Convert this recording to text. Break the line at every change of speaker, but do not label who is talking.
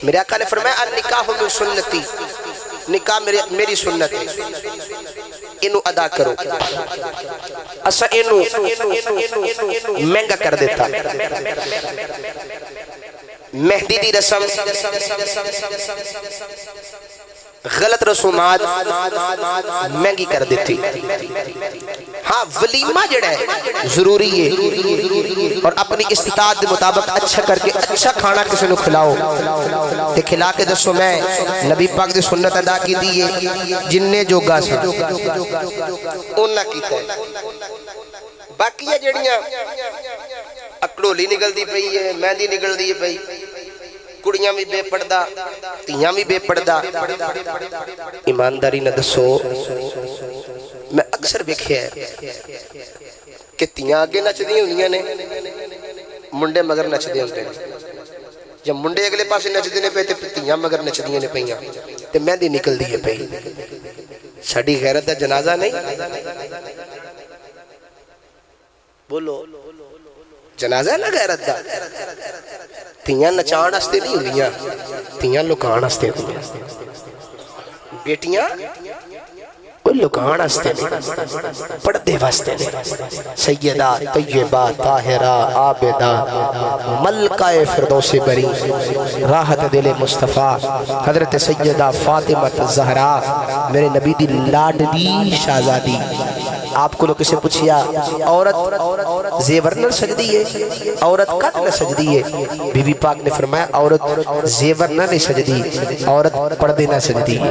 میرے آقا نے فرمایا النکاح من سنتی، نکاح میری سنت ہے، انہوں ادا کرو۔ اسا انہوں مہنگا کر دیتا، مہدی دی رسم، غلط رسومات مہنگی کر دیتی۔ ہاں ولیمہ جڑا ہے ضروری ہے، اور اپنی استطاعت کے مطابق اچھا کر کے اچھا کھانا کسی نے کھلاؤ تے کھلا کے دسو میں نبی پاک دی سنت ادا کی دیئے جننے جو گا سا انہا کیتا ہے۔ باقی ہے جڑیاں اکڑولی نکل دی پئی ہے، مہندی نکل دی پئی، کڑیاں بھی بے پردہ، تیاں بھی بے پردہ، ایمانداری نہ دسو۔ میں اکثر دیکھیا ہے کہ تیاں آگے نچ دی ہونیاں نے، منڈے مگر نچ دی ہوندے نے، جب منڈے اگلے پاسے نچ دینے پہ تیاں مگر نچ دینے پئیاں تے مہندی نکل دی پئی۔ ساڈی غیرت دا جنازہ نہیں، بولو جنازہ نہ غیرت دا، تیاں نچان ہستے نہیں ہوندیاں، تیاں لکان ہستے ہوندیاں، بیٹیاں کوئی لکان ہستے نہیں، پردے واسطے نہیں۔ سیدہ طیبہ طاہرہ عابدہ ملکہ فردوس بری راحت دل مصطفیٰ حضرت سیدہ فاطمہ الزہرا میرے نبی دی لاڈلی شہزادی۔ آپ کو لوگ کسے پوچھیا عورت زیور نہ سجدی ہے، عورت قد نہ سجدی ہے؟ بی بی پاک نے فرمایا عورت زیور نہ سجدی، عورت پردے نہ سجدی ہے۔